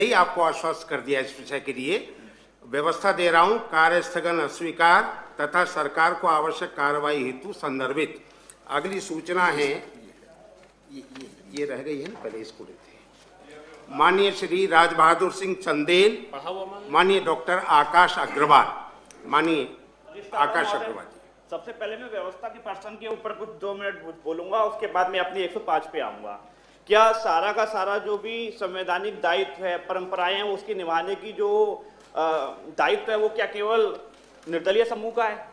ही आपको आश्वस्त कर दिया इस विषय के लिए व्यवस्था दे रहा हूं। कार्य स्थगन अस्वीकार तथा सरकार को आवश्यक कार्रवाई हेतु संदर्भित। अगली सूचना है, ये रह गई है ना, पहले इसको लेते हैं। माननीय श्री राज बहादुर सिंह चंदेल, माननीय डॉक्टर आकाश अग्रवाल। माननीय आकाश अग्रवाल जी। सबसे पहले मैं व्यवस्था के पर्सन के ऊपर कुछ 2 मिनट बोलूंगा, उसके बाद मैं अपनी 105 पे आऊंगा। क्या सारा का सारा जो भी संवैधानिक दायित्व है, परंपराएं हैं, उसकी निभाने की जो दायित्व है, वो क्या केवल निर्दलीय समूह का है?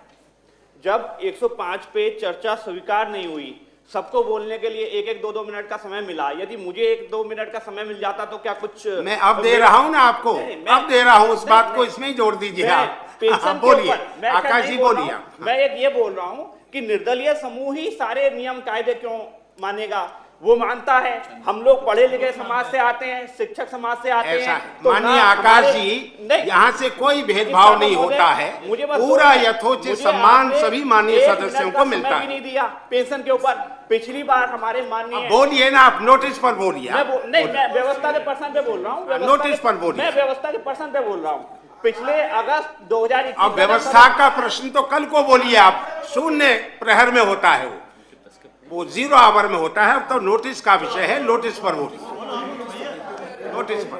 जब 105 पे चर्चा स्वीकार नहीं हुई, सबको बोलने के लिए 1-1, 2-2 मिनट का समय मिला। यदि मुझे 1-2 मिनट का समय मिल जाता तो क्या कुछ मैं अब दे रहा हूं ना आपको, अब दे रहा हूं, उस बात को इसमें ही जोड़ दीजिए आप। पेंशन बोलिए आकाश जी, बोलिए। मैं एक ये बोल रहा हूं कि निर्दलीय समूह ही सारे नियम कायदे क्यों मानेगा? वो मानता है। हम लोग पढ़े लिखे समाज से आते हैं, शिक्षक समाज से आते हैं। तो माननीय आकाश जी, यहाँ से कोई भेदभाव नहीं होता है, पूरा यथोचित सम्मान सभी माननीय सदस्यों को मिलता है। नहीं दिया पेंशन के ऊपर। पिछली बार हमारे माननीय, बोलिए ना आप, नोटिस पर बोलिए। नहीं, मैं व्यवस्था के पर्सन पे बोल रहा हूँ। नोटिस पर बोलिए। मैं व्यवस्था के पर्सन पे बोल रहा हूँ। पिछले अगस्त 2021 अब व्यवस्था का प्रश्न तो कल को बोलिए आप। शून्य प्रहर में होता है, वो 0 आवर में होता है। अब तो नोटिस का विषय है, नोटिस पर बोलिए। नोटिस पर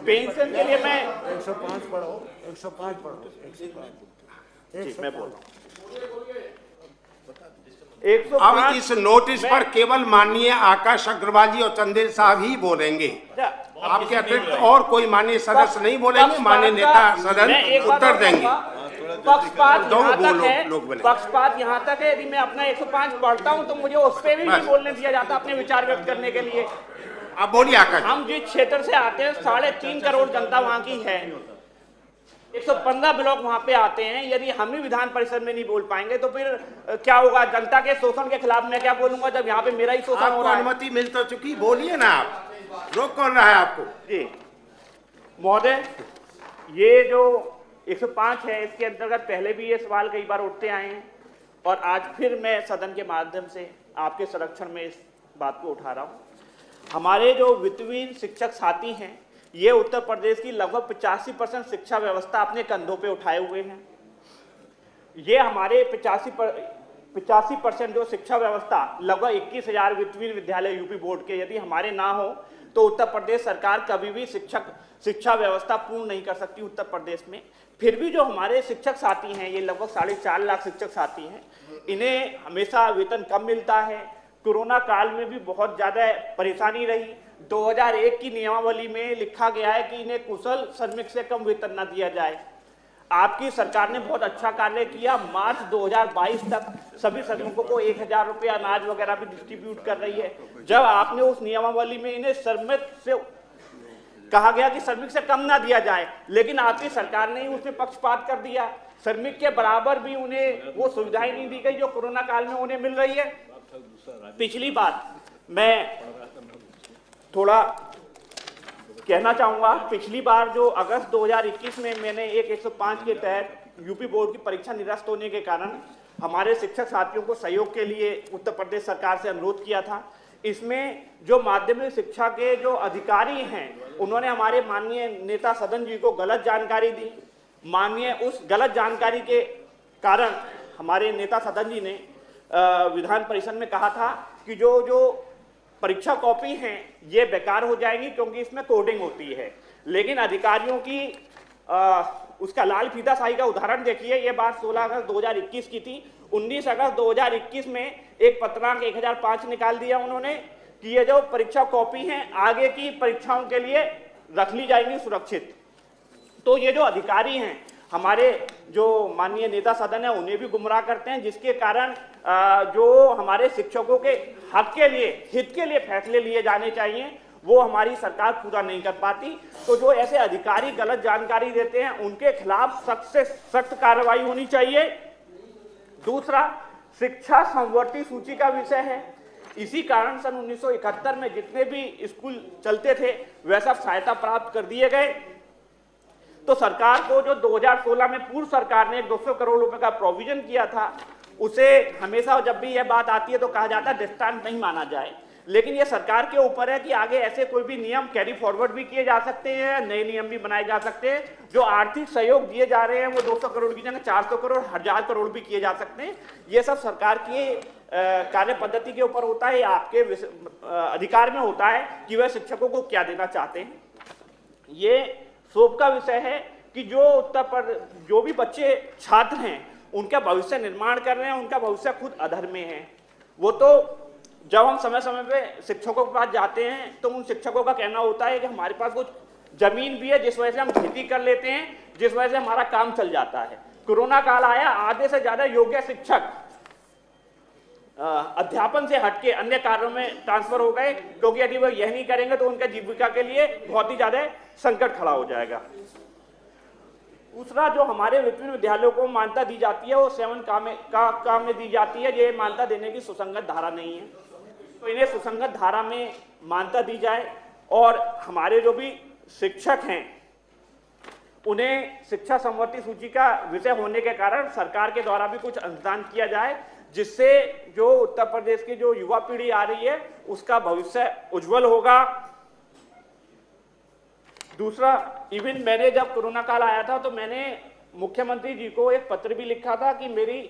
पेंशन के लिए मैं 105 पढ़ो, 105 पढ़ो, 105। मैं बोल रहा हूँ। अब इस नोटिस पर केवल माननीय आकाश अग्रवाल जी और चंदेल साहब ही बोलेंगे। आपके अतिरिक्त और कोई माननीय सदस्य नहीं बोलेंगे। माननीय नेता सदन उत्तर देंगे। पक्षपात यहाँ तक है, पक्षपात यहाँ तक है। यदि मैं अपना 105 पढ़ता हूँ तो मुझे उस पर भी नहीं बोलने दिया जाता अपने विचार व्यक्त करने के लिए। अब बोलिए आकाश। हम जिस क्षेत्र से आते हैं, 3.5 करोड़ जनता वहाँ की है। 115 ब्लॉक वहाँ पे आते हैं। यदि हम ही विधान परिषद में नहीं बोल पाएंगे तो फिर क्या होगा? जनता के शोषण के खिलाफ मैं क्या बोलूंगा जब यहाँ पे मेरा ही शोषण हो रहा है? अनुमति मिल तो चुकी, बोलिए ना आप। रोक कौन रहा है आपको? जी महोदय, ये जो 105 है, इसके अंतर्गत पहले भी ये सवाल कई बार उठते आए हैं और आज फिर मैं सदन के माध्यम से आपके संरक्षण में इस बात को उठा रहा हूँ। हमारे जो वित्तहीन शिक्षक साथी हैं, ये उत्तर प्रदेश की लगभग 85% शिक्षा व्यवस्था अपने कंधों पे उठाए हुए हैं। ये हमारे 85% जो शिक्षा व्यवस्था, लगभग 21,000 वित्तहीन विद्यालय यूपी बोर्ड के यदि हमारे ना हो तो उत्तर प्रदेश सरकार कभी भी शिक्षा व्यवस्था पूर्ण नहीं कर सकती उत्तर प्रदेश में। फिर भी जो हमारे शिक्षक साथी हैं, ये लगभग 4.5 लाख शिक्षक साथी हैं, इन्हें हमेशा वेतन कम मिलता है। कोरोना काल में भी बहुत ज़्यादा परेशानी रही। 2001 की नियमावली में लिखा गया है कि इन्हें कुशल श्रमिक से कम वेतन न दिया जाए। आपकी सरकार ने बहुत अच्छा कार्य किया। मार्च 2022 तक सभी श्रमिकों को 1,000 रुपये अनाज वगैरह भी डिस्ट्रीब्यूट कर रही है। जब आपने उस नियमावली में इन्हें श्रमिक से कहा गया कि श्रमिक से कम ना दिया जाए, लेकिन आपकी सरकार ने ही उसमें पक्षपात कर दिया। श्रमिक के बराबर भी उन्हें वो सुविधाएं नहीं दी गई जो कोरोना काल में उन्हें मिल रही है। पिछली बार मैं थोड़ा कहना चाहूंगा, पिछली बार जो अगस्त 2021 में मैंने एक 105 के तहत यूपी बोर्ड की परीक्षा निरस्त होने के कारण हमारे शिक्षक साथियों को सहयोग के लिए उत्तर प्रदेश सरकार से अनुरोध किया था। इसमें जो माध्यमिक शिक्षा के जो अधिकारी हैं, उन्होंने हमारे माननीय नेता सदन जी को गलत जानकारी दी। माननीय उस गलत जानकारी के कारण हमारे नेता सदन जी ने विधान परिषद में कहा था कि जो परीक्षा कॉपी हैं ये बेकार हो जाएंगी क्योंकि इसमें कोडिंग होती है। लेकिन अधिकारियों की उसका लाल फीता शाही का उदाहरण देखिए। ये बात 16 अगस्त 2021 की थी। 19 अगस्त 2021 में एक पत्रांक 1005 निकाल दिया उन्होंने कि ये जो परीक्षा कॉपी हैं आगे की परीक्षाओं के लिए रख ली जाएंगी सुरक्षित। तो ये जो अधिकारी हैं, हमारे जो माननीय नेता सदन है, उन्हें भी गुमराह करते हैं, जिसके कारण जो हमारे शिक्षकों के हक के लिए, हित के लिए फैसले लिए जाने चाहिए, वो हमारी सरकार पूरा नहीं कर पाती। तो जो ऐसे अधिकारी गलत जानकारी देते हैं, उनके खिलाफ सख्त से सख्त कार्रवाई होनी चाहिए। दूसरा, शिक्षा समवर्ती सूची का विषय है। इसी कारण सन 1971 में जितने भी स्कूल चलते थे वह सब सहायता प्राप्त कर दिए गए। तो सरकार को जो 2016 में पूर्व सरकार ने 200 करोड़ रुपए का प्रोविजन किया था, उसे हमेशा जब भी यह बात आती है तो कहा जाता है दृष्टांत नहीं माना जाए। लेकिन ये सरकार के ऊपर है कि आगे ऐसे कोई भी नियम कैरी फॉरवर्ड भी किए जा सकते हैं, नए नियम भी बनाए जा सकते हैं। जो आर्थिक सहयोग दिए जा रहे हैं वो 200 करोड़ की जगह 400 करोड़ 1000 करोड़ भी किए जा सकते हैं। ये सब सरकार की कार्य पद्धति के ऊपर होता है, या आपके अधिकार में होता है कि वह शिक्षकों को क्या देना चाहते हैं। ये शोभ का विषय है कि जो भी बच्चे छात्र हैं उनका भविष्य निर्माण कर रहे हैं, उनका भविष्य खुद अधर में है। वो तो जब हम समय समय पे शिक्षकों के पास जाते हैं तो उन शिक्षकों का कहना होता है कि हमारे पास कुछ जमीन भी है जिस वजह से हम खेती कर लेते हैं, जिस वजह से हमारा काम चल जाता है। कोरोना काल आया, आधे से ज्यादा योग्य शिक्षक अध्यापन से हटके अन्य कार्यों में ट्रांसफर हो गए, क्योंकि यदि वह यह नहीं करेंगे तो उनके जीविका के लिए बहुत ही ज्यादा संकट खड़ा हो जाएगा। दूसरा, जो हमारे विभिन्न विद्यालयों को मान्यता दी जाती है वो 7 काम में दी जाती है। ये मान्यता देने की सुसंगत धारा नहीं है, तो इन्हें सुसंगत धारा में मान्यता दी जाए और हमारे जो भी शिक्षक हैं उन्हें शिक्षा समवर्ती सूची का विषय होने के कारण सरकार के द्वारा भी कुछ अनुदान किया जाए, जिससे जो उत्तर प्रदेश की जो युवा पीढ़ी आ रही है उसका भविष्य उज्जवल होगा। दूसरा, इवन मैंने जब कोरोना काल आया था तो मैंने मुख्यमंत्री जी को एक पत्र भी लिखा था कि मेरी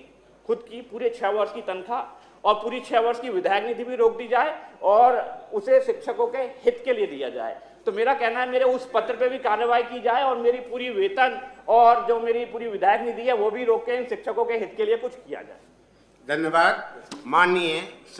खुद की पूरे 6 वर्ष की तनख्वाह और पूरी 6 वर्ष की विधायक निधि भी रोक दी जाए और उसे शिक्षकों के हित के लिए दिया जाए। तो मेरा कहना है मेरे उस पत्र पे भी कार्रवाई की जाए और मेरी पूरी वेतन और जो मेरी पूरी विधायक निधि है वो भी रोक के इन शिक्षकों के हित के लिए कुछ किया जाए। धन्यवाद। माननीय